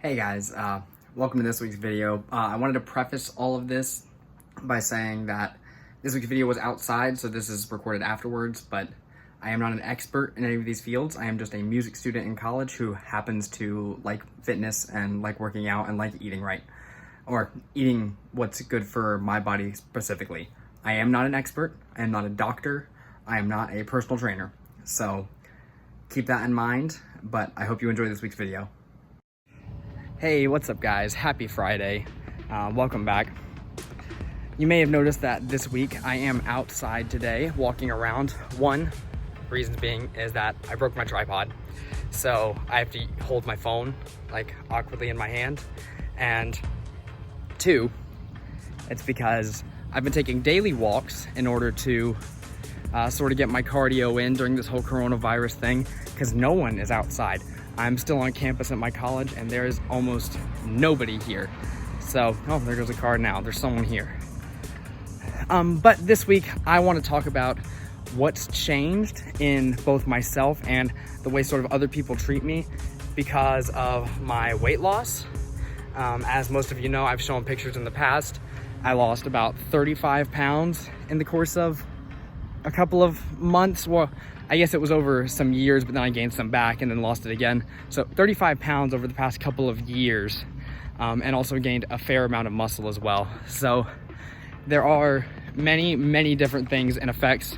Hey guys, welcome to this week's video. I wanted to preface all of this by saying that this week's video was outside, so this is recorded afterwards, but I am not an expert in any of these fields. I am just a music student in college who happens to like fitness and like working out and like eating right, or eating what's good for my body specifically. I am not an expert, I am not a doctor, I am not a personal trainer, so keep that in mind, but I hope you enjoy this week's video. Hey, what's up guys? Happy Friday. Welcome back. You may have noticed that this week I am outside today walking around. One reason being is that I broke my tripod. So I have to hold my phone like awkwardly in my hand. And two, it's because I've been taking daily walks in order to sort of get my cardio in during this whole coronavirus thing, because no one is outside. I'm still on campus at my college and there is almost nobody here. So, oh, there goes a car now. There's someone here. But this week I want to talk about what's changed in both myself and the way sort of other people treat me because of my weight loss. As most of you know, I've shown pictures in the past. I lost about 35 pounds in the course of a couple of months. Well, I guess it was over some years, but then I gained some back and then lost it again. So 35 pounds over the past couple of years, and also gained a fair amount of muscle as well. So there are many different things and effects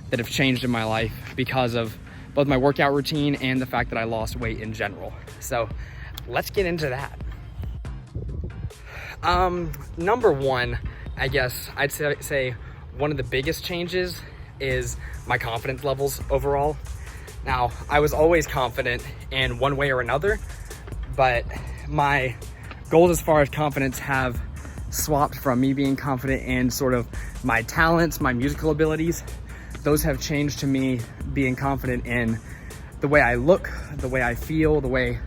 that have changed in my life because of both my workout routine and the fact that I lost weight in general. So let's get into that. Number one, I guess I'd say one of the biggest changes is my confidence levels overall. Now, I was always confident in one way or another, but my goals as far as confidence have swapped from me being confident in sort of my talents, my musical abilities. Those have changed to me being confident in the way I look, the way I feel, the way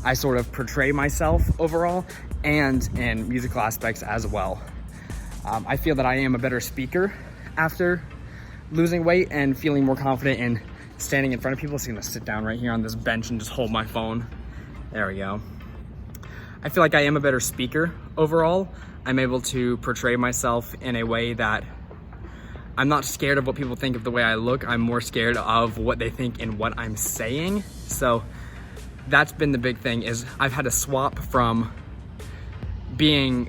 I sort of portray myself overall, and in musical aspects as well. I feel that I am a better speaker after losing weight and feeling more confident in standing in front of people. So I'm gonna sit down right here on this bench and just hold my phone. There we go. I feel like I am a better speaker overall. I'm able to portray myself in a way that I'm not scared of what people think of the way I look. I'm more scared of what they think in what I'm saying. So that's been the big thing, is I've had to swap from being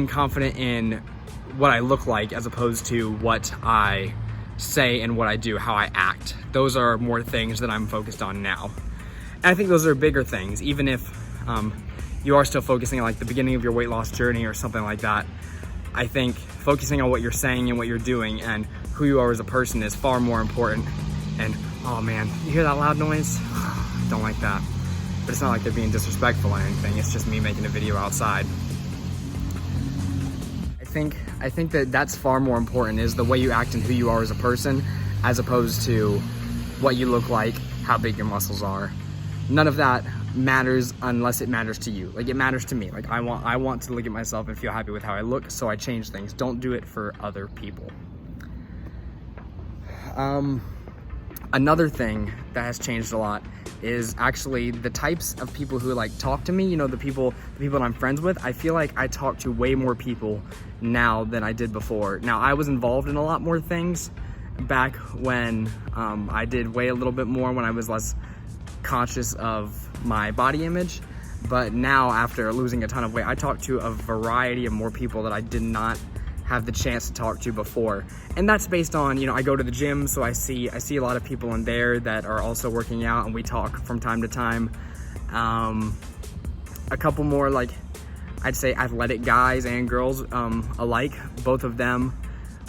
confident in what I look like as opposed to what I say and what I do, how I act. Those are more things that I'm focused on now. And I think those are bigger things, even if you are still focusing on like the beginning of your weight loss journey or something like that. I think focusing on what you're saying and what you're doing and who you are as a person is far more important. And oh man, you hear that loud noise? I don't like that. But it's not like they're being disrespectful or anything. It's just me making a video outside. I think that that's far more important, is the way you act and who you are as a person, as opposed to what you look like, how big your muscles are. None of that matters unless it matters to you. Like, it matters to me. Like, I want to look at myself and feel happy with how I look, so I change things. Don't do it for other people. Another thing that has changed a lot is actually the types of people who like talk to me. You know, the people that I'm friends with. I feel like I talk to way more people now than I did before. Now, I was involved in a lot more things back when I did weigh a little bit more, when I was less conscious of my body image. But now, after losing a ton of weight, I talk to a variety of more people that I did not have the chance to talk to before. And that's based on, you know, I go to the gym, so I see a lot of people in there that are also working out, and we talk from time to time. A couple more, like, I'd say athletic guys and girls alike, both of them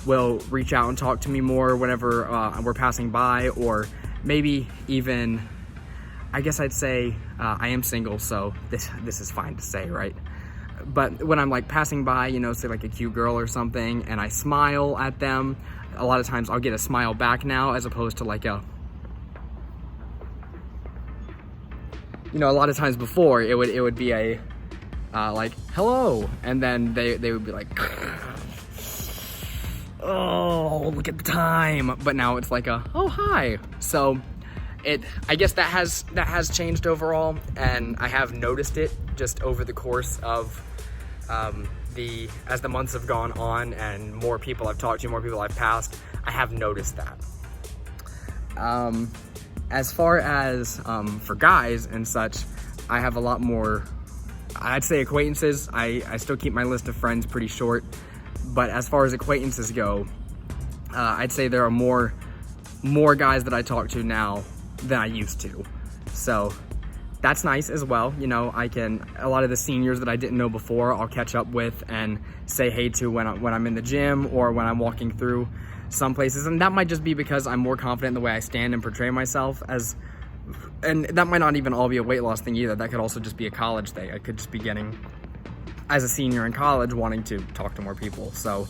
will reach out and talk to me more whenever we're passing by, or maybe even, I guess I'd say I am single, so this is fine to say, right? But when I'm like passing by, you know, say like a cute girl or something, and I smile at them, a lot of times I'll get a smile back now, as opposed to like a, you know, a lot of times before it would be a like, hello, and then they would be like, oh, look at the time. But now it's like a, oh, hi. So I guess that has changed overall, and I have noticed it just over the course of as the months have gone on and more people I've talked to, more people I've passed, I have noticed that. As far as for guys and such, I have a lot more, I'd say, acquaintances. I still keep my list of friends pretty short, but as far as acquaintances go, I'd say there are more guys that I talk to now than I used to. So that's nice as well. You know, a lot of the seniors that I didn't know before, I'll catch up with and say hey to when I'm in the gym or when I'm walking through some places. And that might just be because I'm more confident in the way I stand and portray myself and that might not even all be a weight loss thing either. That could also just be a college thing. I could just be getting, as a senior in college, wanting to talk to more people. So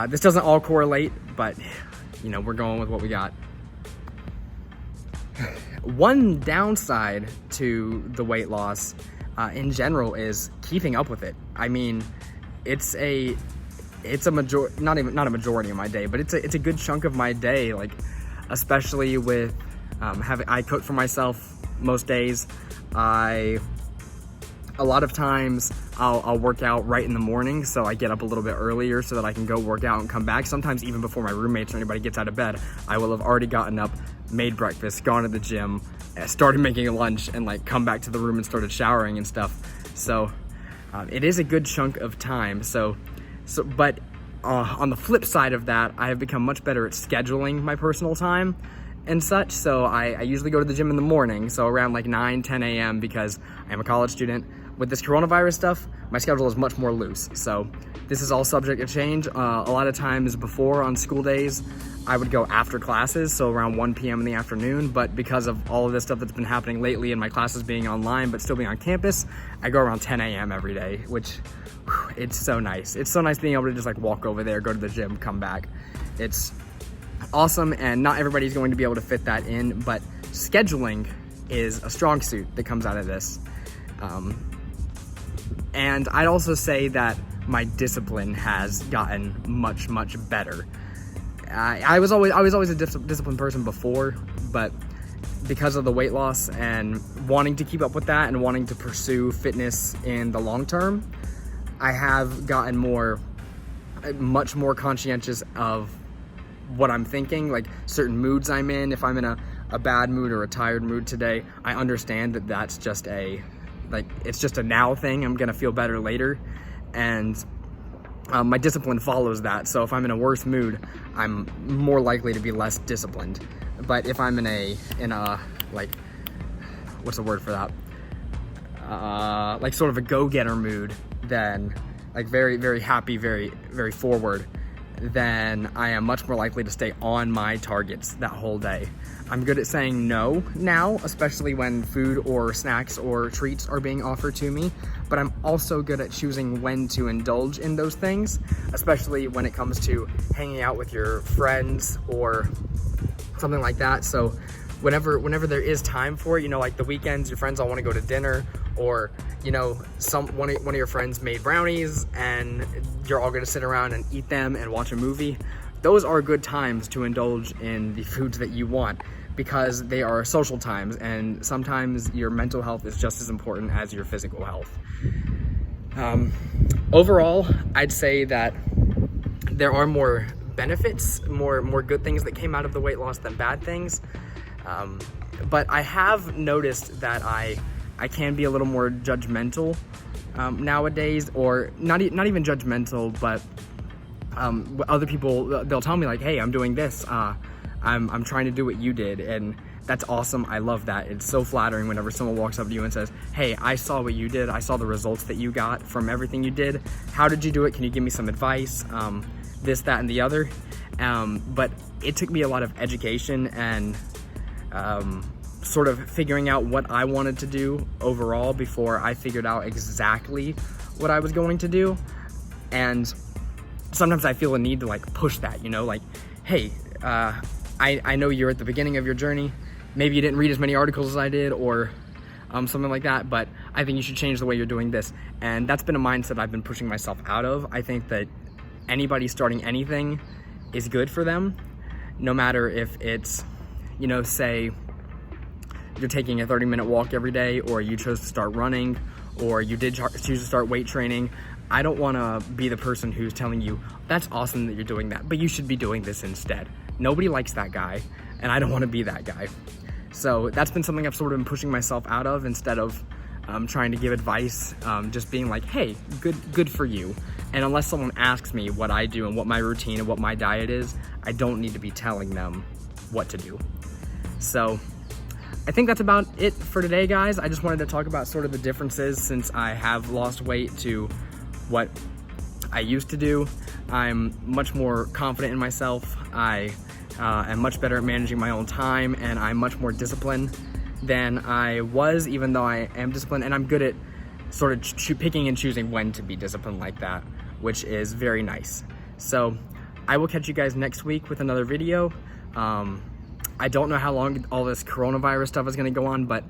this doesn't all correlate, but you know, we're going with what we got. One downside to the weight loss in general is keeping up with it. I mean, it's a not a majority of my day, but it's a good chunk of my day, like especially with I cook for myself most days. A lot of times I'll work out right in the morning, so I get up a little bit earlier so that I can go work out and come back. Sometimes even before my roommates or anybody gets out of bed, I will have already gotten up, made breakfast, gone to the gym, started making lunch, and like come back to the room and started showering and stuff. So it is a good chunk of time. But on the flip side of that, I have become much better at scheduling my personal time and such. So I usually go to the gym in the morning, so around like 9-10 a.m. because I am a college student. With this coronavirus stuff, my schedule is much more loose, so this is all subject to change. A lot of times before, on school days, I would go after classes, so around 1 p.m. in the afternoon, but because of all of this stuff that's been happening lately and my classes being online but still being on campus, I go around 10 a.m. every day, which, it's so nice. It's so nice being able to just like walk over there, go to the gym, come back. It's awesome, and not everybody's going to be able to fit that in, but scheduling is a strong suit that comes out of this. And I'd also say that my discipline has gotten much, much better. I was always a disciplined person before, but because of the weight loss and wanting to keep up with that and wanting to pursue fitness in the long term, I have gotten much more conscientious of what I'm thinking, like certain moods I'm in. If I'm in a bad mood or a tired mood today, I understand that that's just it's just a now thing. I'm gonna feel better later, and my discipline follows that. So if I'm in a worse mood, I'm more likely to be less disciplined. But if I'm in a like, what's the word for that? Like sort of a go-getter mood, then like very, very happy, very, very forward, then I am much more likely to stay on my targets that whole day. I'm good at saying no now, especially when food or snacks or treats are being offered to me, but I'm also good at choosing when to indulge in those things, especially when it comes to hanging out with your friends or something like that. So whenever there is time for it, you know, like the weekends, your friends all want to go to dinner, or you know, one of your friends made brownies and you're all going to sit around and eat them and watch a movie. Those are good times to indulge in the foods that you want, because they are social times, and sometimes your mental health is just as important as your physical health. Overall, I'd say that there are more benefits, more good things that came out of the weight loss than bad things. But I have noticed that I can be a little more judgmental nowadays, or not even judgmental, but other people, they'll tell me like, hey, I'm doing this, I'm trying to do what you did, and that's awesome. I love that. It's so flattering whenever someone walks up to you and says, hey, I saw what you did, I saw the results that you got from everything you did. How did you do it? Can you give me some advice? This, that, and the other. But it took me a lot of education and sort of figuring out what I wanted to do overall before I figured out exactly what I was going to do. And sometimes I feel a need to like push that, you know, like, hey, I know you're at the beginning of your journey. Maybe you didn't read as many articles as I did, or something like that, but I think you should change the way you're doing this. And that's been a mindset I've been pushing myself out of. I think that anybody starting anything is good for them, no matter if it's, you know, say you're taking a 30-minute walk every day, or you chose to start running, or you did choose to start weight training. I don't want to be the person who's telling you, that's awesome that you're doing that, but you should be doing this instead. Nobody likes that guy, and I don't want to be that guy. So that's been something I've sort of been pushing myself out of, instead of trying to give advice, just being like, hey, good for you. And unless someone asks me what I do and what my routine and what my diet is, I don't need to be telling them what to do. So I think that's about it for today, guys. I just wanted to talk about sort of the differences since I have lost weight to what I used to do. I'm much more confident in myself. I am much better at managing my own time, and I'm much more disciplined than I was, even though I am disciplined, and I'm good at sort of picking and choosing when to be disciplined like that, which is very nice. So I will catch you guys next week with another video. I don't know how long all this coronavirus stuff is going to go on, but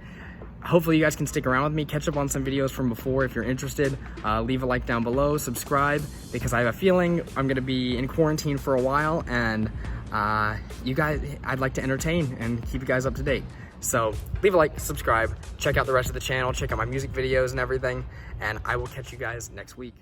hopefully you guys can stick around with me, catch up on some videos from before if you're interested. Leave a like down below, subscribe, because I have a feeling I'm going to be in quarantine for a while, and you guys, I'd like to entertain and keep you guys up to date. So leave a like, subscribe, check out the rest of the channel, check out my music videos and everything, and I will catch you guys next week.